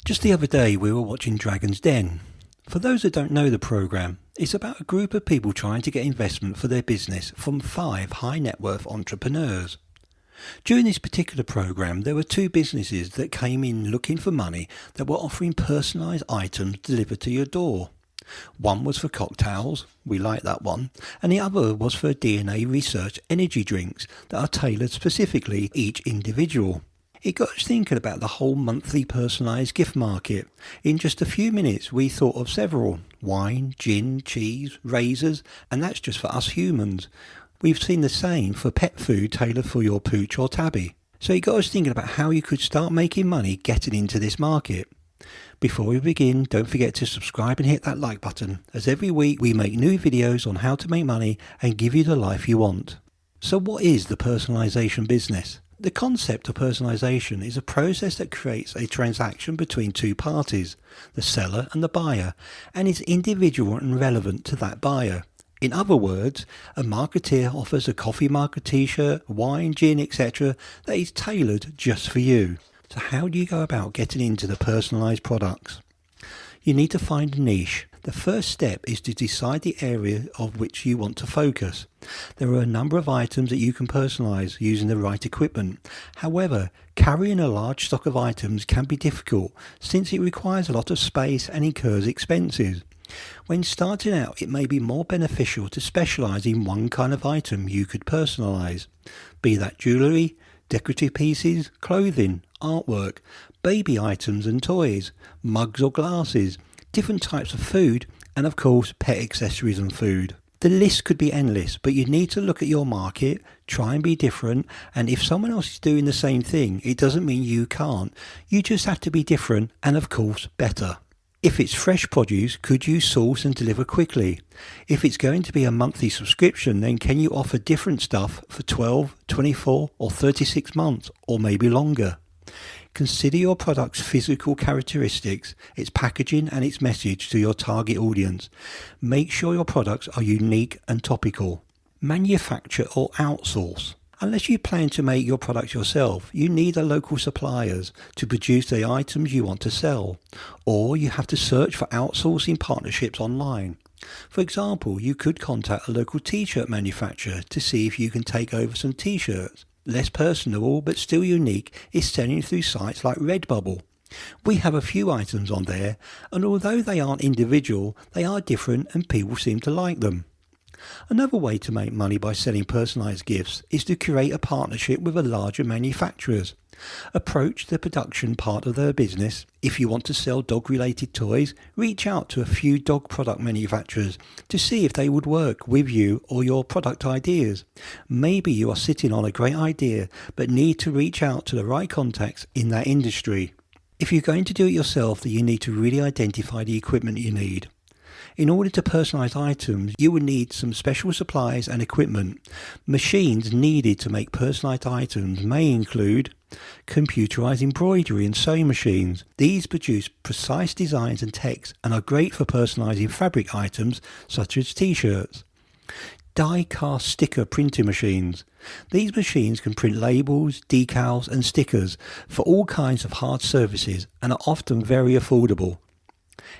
Just the other day we were watching Dragon's Den. For those that don't know the programme, it's about a group of people trying to get investment for their business from 5 high net worth entrepreneurs. During this particular programme there were 2 businesses that came in looking for money that were offering personalised items delivered to your door. One was for cocktails, we like that one, and the other was for DNA research energy drinks that are tailored specifically to each individual. It got us thinking about the whole monthly personalised gift market. In just a few minutes we thought of several: wine, gin, cheese, razors, and that's just for us humans. We've seen the same for pet food tailored for your pooch or tabby. So it got us thinking about how you could start making money getting into this market. Before we begin, don't forget to subscribe and hit that like button, as every week we make new videos on how to make money and give you the life you want. So what is the personalisation business? The concept of personalisation is a process that creates a transaction between 2 parties, the seller and the buyer, and is individual and relevant to that buyer. In other words, a marketeer offers a coffee mug, a t-shirt, wine, gin, etc. that is tailored just for you. So how do you go about getting into the personalised products? You need to find a niche. The first step is to decide the area of which you want to focus. There are a number of items that you can personalise using the right equipment. However, carrying a large stock of items can be difficult since it requires a lot of space and incurs expenses. When starting out, it may be more beneficial to specialise in one kind of item you could personalise, be that jewellery, decorative pieces, clothing, artwork, baby items and toys, mugs or glasses, different types of food, and of course pet accessories and food. The list could be endless, but you need to look at your market, try and be different, and if someone else is doing the same thing, it doesn't mean you can't. You just have to be different and of course better. If it's fresh produce, could you source and deliver quickly? If it's going to be a monthly subscription, then can you offer different stuff for 12, 24 or 36 months, or maybe longer? Consider your product's physical characteristics, its packaging and its message to your target audience. Make sure your products are unique and topical. Manufacture or outsource. Unless you plan to make your products yourself, you need a local suppliers to produce the items you want to sell, or you have to search for outsourcing partnerships online. For example, you could contact a local t-shirt manufacturer to see if you can take over some t-shirts. Less personable but still unique is selling through sites like Redbubble. We have a few items on there, and although they aren't individual, they are different and people seem to like them. Another way to make money by selling personalised gifts is to create a partnership with a larger manufacturers. Approach the production part of their business. If you want to sell dog-related toys, reach out to a few dog product manufacturers to see if they would work with you or your product ideas. Maybe you are sitting on a great idea but need to reach out to the right contacts in that industry. If you're going to do it yourself, then you need to really identify the equipment you need. In order to personalise items, you will need some special supplies and equipment. Machines needed to make personalised items may include computerized embroidery and sewing machines. These produce precise designs and text and are great for personalising fabric items such as t-shirts. Die-cast sticker printing machines. These machines can print labels, decals and stickers for all kinds of hard surfaces and are often very affordable.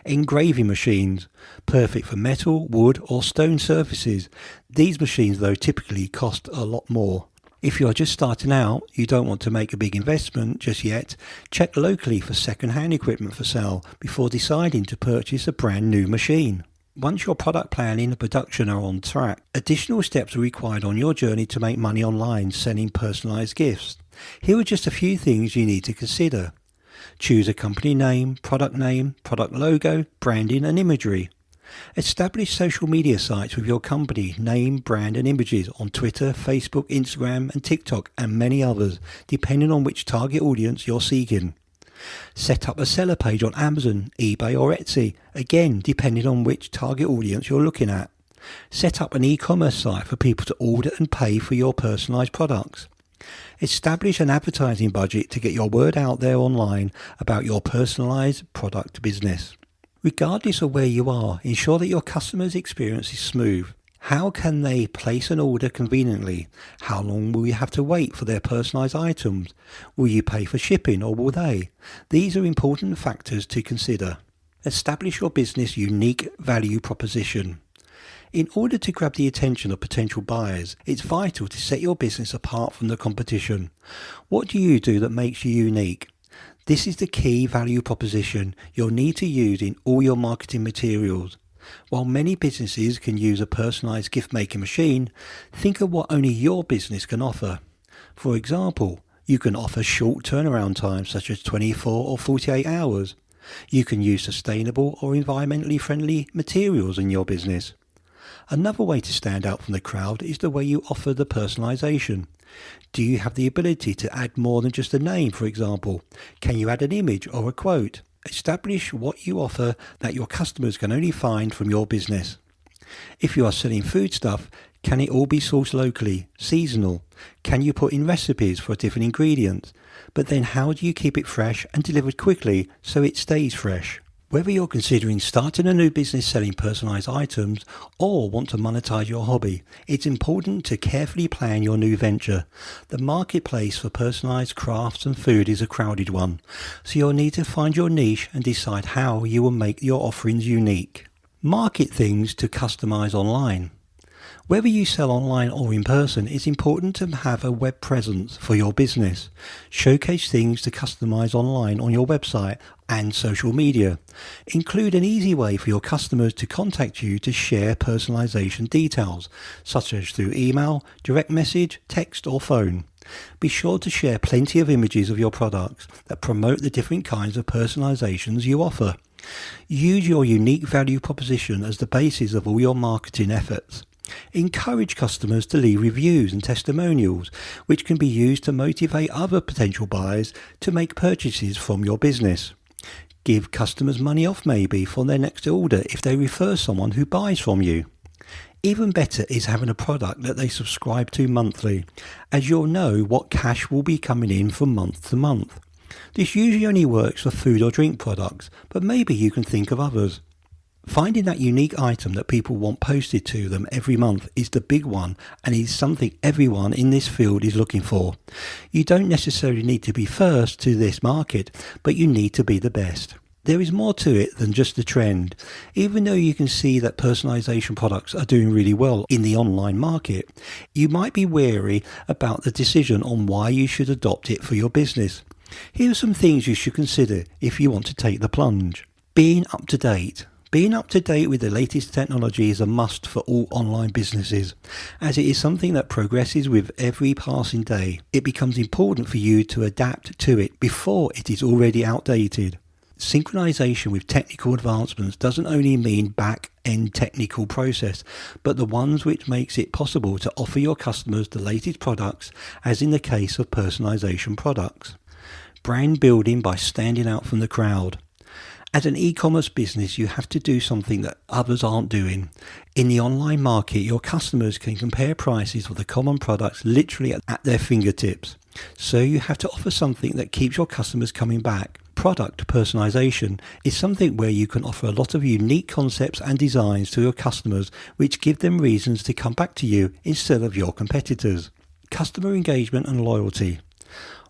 Engraving machines, perfect for metal, wood or stone surfaces. These machines though typically cost a lot more. If you are just starting out, you don't want to make a big investment just yet, check locally for second-hand equipment for sale before deciding to purchase a brand new machine. Once your product planning and production are on track, additional steps are required on your journey to make money online selling personalised gifts. Here are just a few things you need to consider. Choose a company name, product logo, branding and imagery. Establish social media sites with your company name, brand and images on Twitter, Facebook, Instagram and TikTok and many others, depending on which target audience you're seeking. Set up a seller page on Amazon, eBay or Etsy, again depending on which target audience you're looking at. Set up an e-commerce site for people to order and pay for your personalised products. Establish an advertising budget to get your word out there online about your personalised product business. Regardless of where you are, ensure that your customer's experience is smooth. How can they place an order conveniently? How long will you have to wait for their personalised items? Will you pay for shipping or will they? These are important factors to consider. Establish your business unique value proposition. In order to grab the attention of potential buyers, it's vital to set your business apart from the competition. What do you do that makes you unique? This is the key value proposition you'll need to use in all your marketing materials. While many businesses can use a personalised gift-making machine, think of what only your business can offer. For example, you can offer short turnaround times such as 24 or 48 hours. You can use sustainable or environmentally friendly materials in your business. Another way to stand out from the crowd is the way you offer the personalisation. Do you have the ability to add more than just a name, for example? Can you add an image or a quote? Establish what you offer that your customers can only find from your business. If you are selling foodstuff, can it all be sourced locally, seasonal? Can you put in recipes for different ingredients? But then how do you keep it fresh and delivered quickly so it stays fresh? Whether you're considering starting a new business selling personalised items or want to monetize your hobby, it's important to carefully plan your new venture. The marketplace for personalised crafts and food is a crowded one, so you'll need to find your niche and decide how you will make your offerings unique. Market things to customize online. Whether you sell online or in person, it's important to have a web presence for your business. Showcase things to customize online on your website and social media. Include an easy way for your customers to contact you to share personalization details, such as through email, direct message, text or phone. Be sure to share plenty of images of your products that promote the different kinds of personalizations you offer. Use your unique value proposition as the basis of all your marketing efforts. Encourage customers to leave reviews and testimonials, which can be used to motivate other potential buyers to make purchases from your business. Give customers money off maybe for their next order if they refer someone who buys from you. Even better is having a product that they subscribe to monthly, as you'll know what cash will be coming in from month to month. This usually only works for food or drink products, but maybe you can think of others. Finding that unique item that people want posted to them every month is the big one and is something everyone in this field is looking for. You don't necessarily need to be first to this market, but you need to be the best. There is more to it than just a trend. Even though you can see that personalization products are doing really well in the online market, you might be wary about the decision on why you should adopt it for your business. Here are some things you should consider if you want to take the plunge. Being up to date. Being up to date with the latest technology is a must for all online businesses, as it is something that progresses with every passing day. It becomes important for you to adapt to it before it is already outdated. Synchronization with technical advancements doesn't only mean back-end technical process, but the ones which makes it possible to offer your customers the latest products, as in the case of personalization products. Brand building by standing out from the crowd. As an e-commerce business, you have to do something that others aren't doing. In the online market, your customers can compare prices for the common products literally at their fingertips. So you have to offer something that keeps your customers coming back. Product personalization is something where you can offer a lot of unique concepts and designs to your customers, which give them reasons to come back to you instead of your competitors. Customer engagement and loyalty.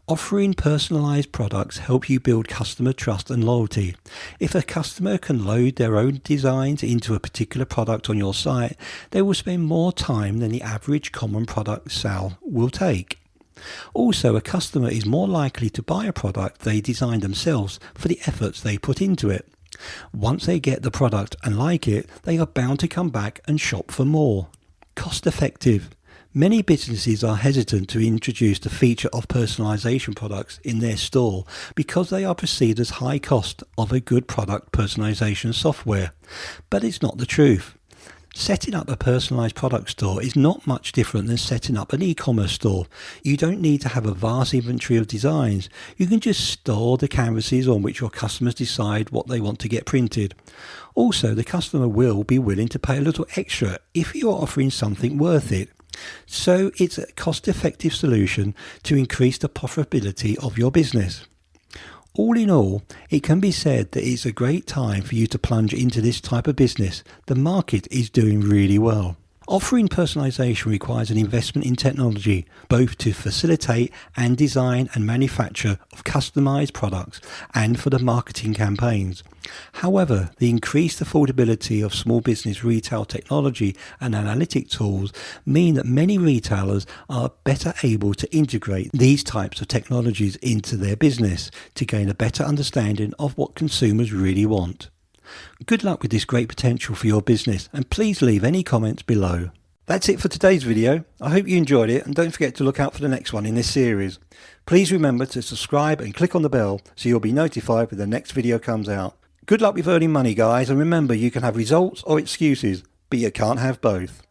Offering personalised products help you build customer trust and loyalty. If a customer can load their own designs into a particular product on your site, they will spend more time than the average common product sale will take. Also, a customer is more likely to buy a product they designed themselves for the efforts they put into it. Once they get the product and like it, they are bound to come back and shop for more. Cost effective. Many businesses are hesitant to introduce the feature of personalization products in their store because they are perceived as high cost of a good product personalization software. But it's not the truth. Setting up a personalized product store is not much different than setting up an e-commerce store. You don't need to have a vast inventory of designs. You can just store the canvases on which your customers decide what they want to get printed. Also, the customer will be willing to pay a little extra if you're offering something worth it. So it's a cost-effective solution to increase the profitability of your business. All in all, it can be said that it's a great time for you to plunge into this type of business. The market is doing really well. Offering personalisation requires an investment in technology, both to facilitate and design and manufacture of customised products and for the marketing campaigns. However, the increased affordability of small business retail technology and analytic tools mean that many retailers are better able to integrate these types of technologies into their business to gain a better understanding of what consumers really want. Good luck with this great potential for your business, and please leave any comments below. That's it for today's video. I hope you enjoyed it, and don't forget to look out for the next one in this series. Please remember to subscribe and click on the bell so you'll be notified when the next video comes out. Good luck with earning money, guys, and remember, you can have results or excuses, but you can't have both.